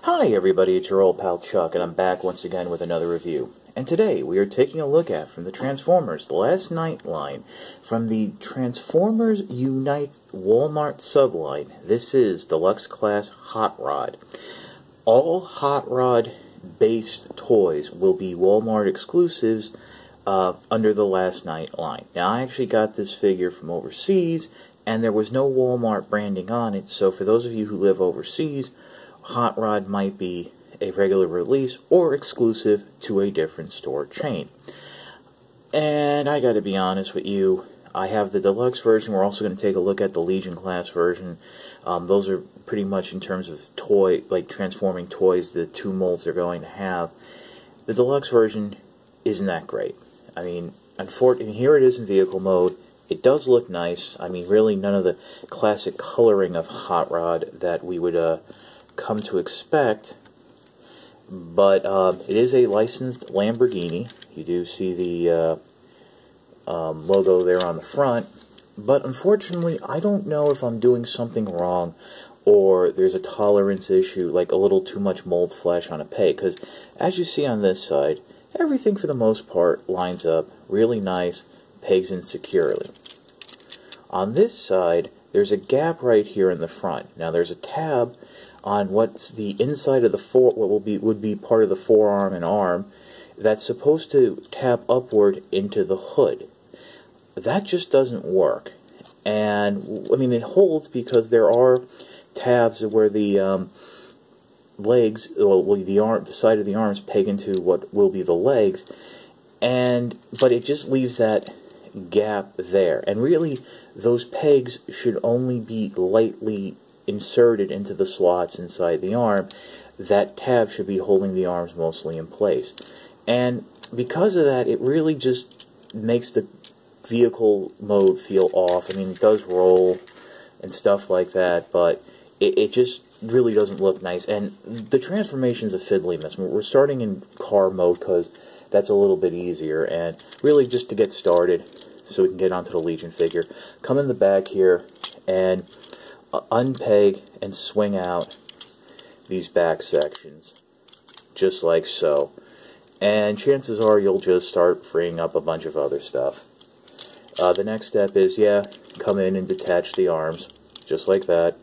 Hi everybody, it's your old pal Chuck, and I'm back once again with another review. And today we are taking a look at, from the Transformers The Last Night line, from the Transformers Unite Wal-Mart subline, this is Deluxe Class Hot Rod. All Hot Rod based toys will be Wal-Mart exclusives under the Last Night line. Now I actually got this figure from overseas, and there was no Wal-Mart branding on it, so for those of you who live overseas, Hot Rod might be a regular release or exclusive to a different store chain. And I gotta be honest with you, I have the deluxe version. We're also going to take a look at the Legion class version. Those are pretty much, in terms of toy, like transforming toys, the two molds they're going to have. The deluxe version isn't that great. I mean, unfortunately, here it is in vehicle mode. It does look nice. I mean, really none of the classic coloring of Hot Rod that we would come to expect, but it is a licensed Lamborghini. You do see the logo there on the front, but unfortunately I don't know if I'm doing something wrong or there's a tolerance issue, like a little too much mold flesh on a peg, because as you see on this side, everything for the most part lines up really nice, pegs in securely. On this side, there's a gap right here in the front. Now there's a tab on what's the inside of the would be part of the forearm and arm that's supposed to tab upward into the hood. That just doesn't work. And I mean, it holds because there are tabs where the legs, well, the side of the arms peg into what will be the legs, but it just leaves that gap there. And really, those pegs should only be lightly inserted into the slots inside the arm. That tab should be holding the arms mostly in place. And because of that, it really just makes the vehicle mode feel off. I mean, it does roll and stuff like that, but it just really doesn't look nice. And the transformation's a fiddly mess. We're starting in car mode because that's a little bit easier, and really just to get started so we can get onto the Legion figure, come in the back here and unpeg and swing out these back sections just like so, and chances are you'll just start freeing up a bunch of other stuff. The next step is, come in and detach the arms just like that.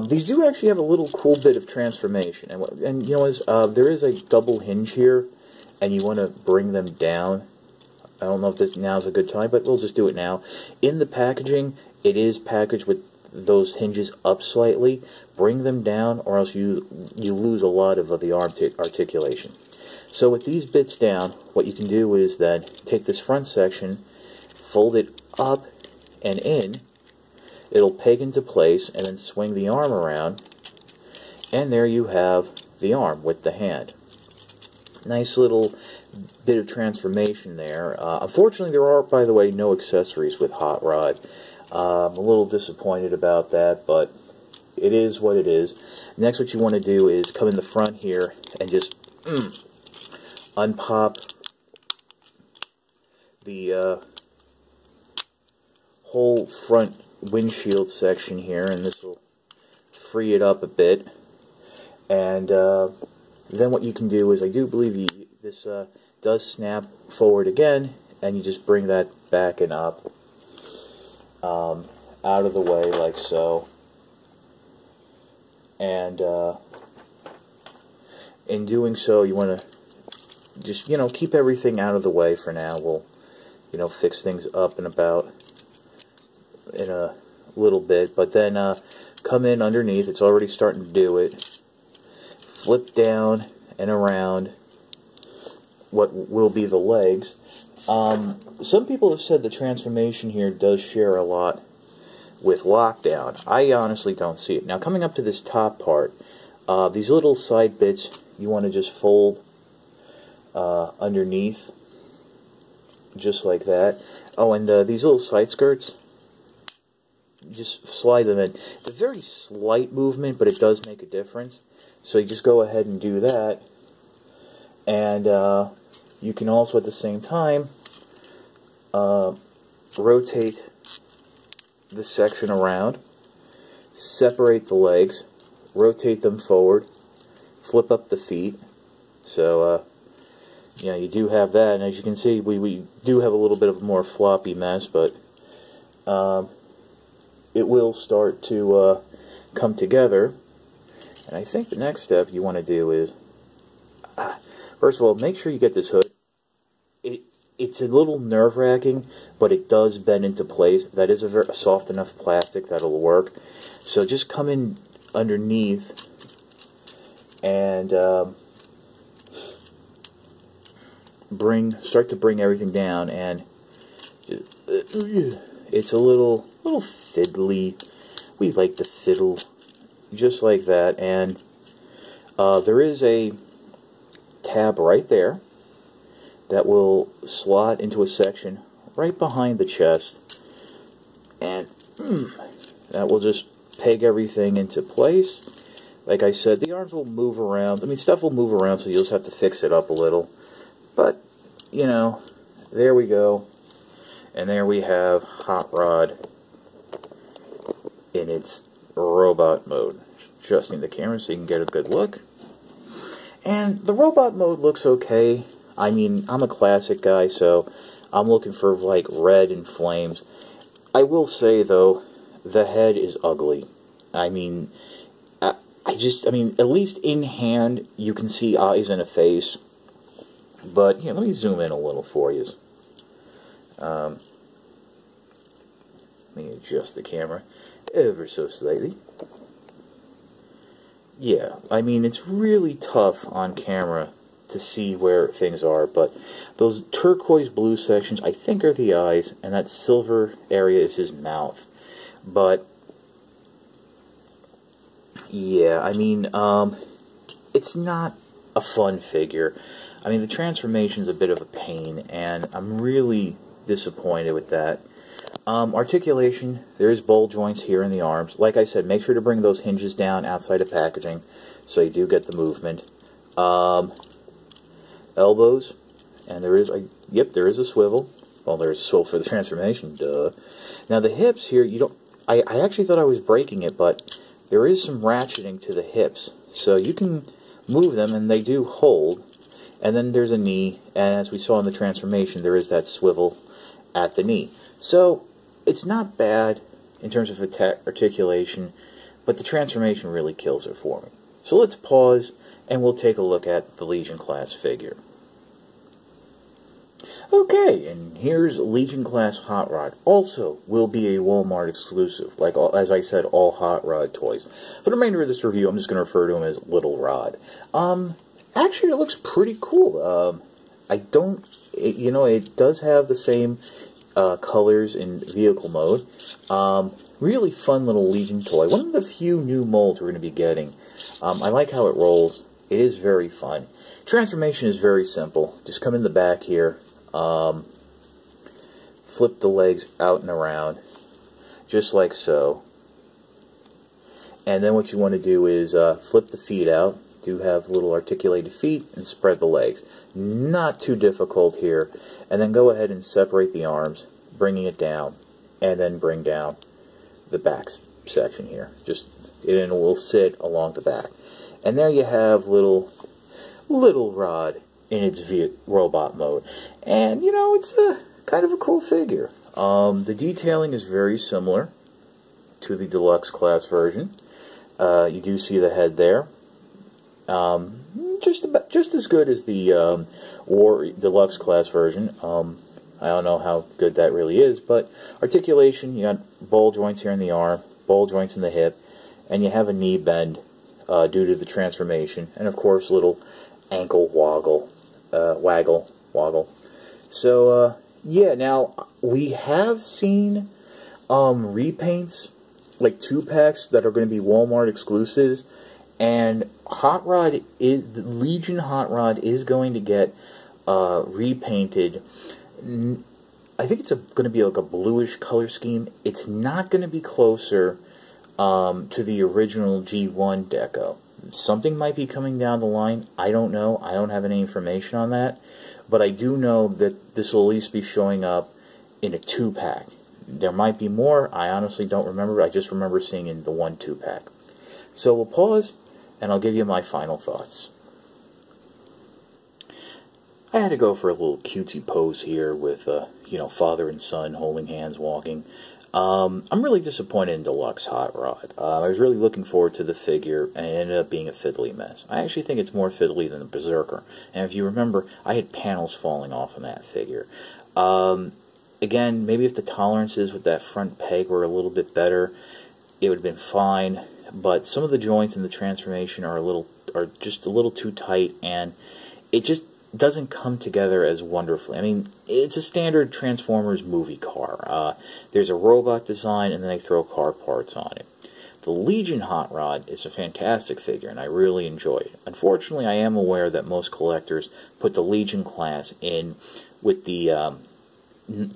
These do actually have a little cool bit of transformation, and you know, there is a double hinge here, and you want to bring them down. I don't know if this now's a good time, but we'll just do it now. In the packaging, it is packaged with those hinges up slightly. Bring them down, or else you lose a lot of the arm articulation. So with these bits down, what you can do is then take this front section, fold it up and in. It'll peg into place, and then swing the arm around, and there you have the arm with the hand. Nice little bit of transformation there. Unfortunately, there are, by the way, no accessories with Hot Rod. I'm a little disappointed about that, but it is what it is. Next, what you want to do is come in the front here and just unpop the whole front windshield section here, and this will free it up a bit. And then what you can do is, I do believe this does snap forward again, and you just bring that back and up out of the way like so. And in doing so, you want to just, keep everything out of the way for now. We'll, fix things up and about in a little bit, but then come in underneath. It's already starting to do it. Flip down and around what will be the legs. Some people have said the transformation here does share a lot with Lockdown. I honestly don't see it. Now, coming up to this top part, these little side bits you want to just fold underneath, just like that. Oh, and these little side skirts, just slide them in. It's a very slight movement, but it does make a difference. So you just go ahead and do that, and you can also at the same time rotate this section around, separate the legs, rotate them forward, flip up the feet. So, yeah, you do have that, and as you can see, we do have a little bit of a more floppy mess, but it will start to come together. And I think the next step you want to do is, first of all, make sure you get this hood. It's a little nerve-wracking, but it does bend into place. That is a soft enough plastic that'll work. So just come in underneath and start to bring everything down, and it's a little fiddly. We like to fiddle just like that, and there is a tab right there that will slot into a section right behind the chest, and that will just peg everything into place. Like I said, the arms will move around. I mean, stuff will move around, so you'll just have to fix it up a little. But, you know, there we go. And there we have Hot Rod in its robot mode. Adjusting the camera so you can get a good look. And the robot mode looks okay. I mean, I'm a classic guy, so I'm looking for, like, red and flames. I will say, though, the head is ugly. I mean, I mean, at least in hand, you can see eyes and a face. But, here, let me zoom in a little for you. Let me adjust the camera ever so slightly. Yeah, I mean, it's really tough on camera to see where things are, but those turquoise blue sections, I think, are the eyes, and that silver area is his mouth. But yeah, I mean, it's not a fun figure. I mean, the transformation's a bit of a pain, and I'm really disappointed with that. Articulation, there's ball joints here in the arms. Like I said, make sure to bring those hinges down outside of packaging so you do get the movement. Elbows, and there is a swivel. Well, there's a swivel for the transformation, duh. Now the hips here, I actually thought I was breaking it, but there is some ratcheting to the hips. So you can move them, and they do hold. And then there's a knee, and as we saw in the transformation, there is that swivel at the knee. So it's not bad in terms of articulation, but the transformation really kills it for me. So let's pause, and we'll take a look at the Legion class figure. Okay, and here's Legion class Hot Rod. Also will be a Wal-Mart exclusive, like as I said, all Hot Rod toys. For the remainder of this review, I'm just going to refer to him as Little Rod. Actually, it looks pretty cool. It does have the same colors in vehicle mode. Really fun little Legion toy. One of the few new molds we're going to be getting. I like how it rolls. It is very fun. Transformation is very simple. Just come in the back here. Flip the legs out and around. Just like so. And then what you want to do is flip the feet out. Do have little articulated feet and spread the legs. Not too difficult here. And then go ahead and separate the arms, bringing it down, and then bring down the back section here. Just it will sit along the back. And there you have little Rod in its robot mode. And you know, it's a kind of a cool figure. The detailing is very similar to the Deluxe class version. You do see the head there. Just as good as the Deluxe class version. I don't know how good that really is, but articulation, you got ball joints here in the arm, ball joints in the hip, and you have a knee bend due to the transformation, and of course little ankle waggle. So yeah, now we have seen repaints, like 2-packs that are going to be Wal-Mart exclusives. And the Legion Hot Rod is going to get repainted. I think it's going to be like a bluish color scheme. It's not going to be closer to the original G1 deco. Something might be coming down the line. I don't know. I don't have any information on that. But I do know that this will at least be showing up in a 2-pack. There might be more. I honestly don't remember. I just remember seeing in the 1 2-pack. So we'll pause, and I'll give you my final thoughts. I had to go for a little cutesy pose here with, father and son holding hands walking. I'm really disappointed in Deluxe Hot Rod. I was really looking forward to the figure, and it ended up being a fiddly mess. I actually think it's more fiddly than the Berserker. And if you remember, I had panels falling off on that figure. Again, maybe if the tolerances with that front peg were a little bit better, it would have been fine. But some of the joints in the transformation are just a little too tight, and it just doesn't come together as wonderfully. I mean, it's a standard Transformers movie car. There's a robot design, and then they throw car parts on it. The Legion Hot Rod is a fantastic figure, and I really enjoy it. Unfortunately, I am aware that most collectors put the Legion class in with the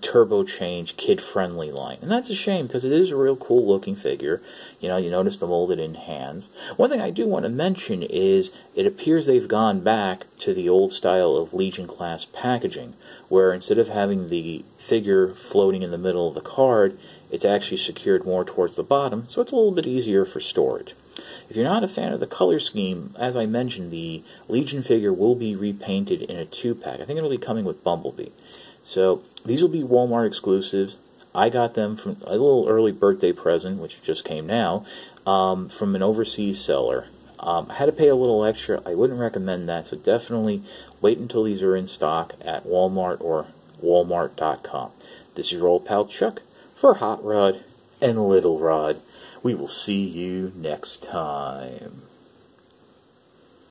turbo change kid-friendly line, and that's a shame because it is a real cool looking figure. You notice the molded in hands. One thing I do want to mention is it appears they've gone back to the old style of Legion class packaging, where instead of having the figure floating in the middle of the card, it's actually secured more towards the bottom, so it's a little bit easier for storage. If you're not a fan of the color scheme, as I mentioned, the Legion figure will be repainted in a 2-pack. I think it'll be coming with Bumblebee. So these will be Walmart exclusives. I got them from a little early birthday present, which just came now, from an overseas seller. I had to pay a little extra. I wouldn't recommend that, so definitely wait until these are in stock at Walmart or Walmart.com. This is your old pal Chuck for Hot Rod and Little Rod. We will see you next time.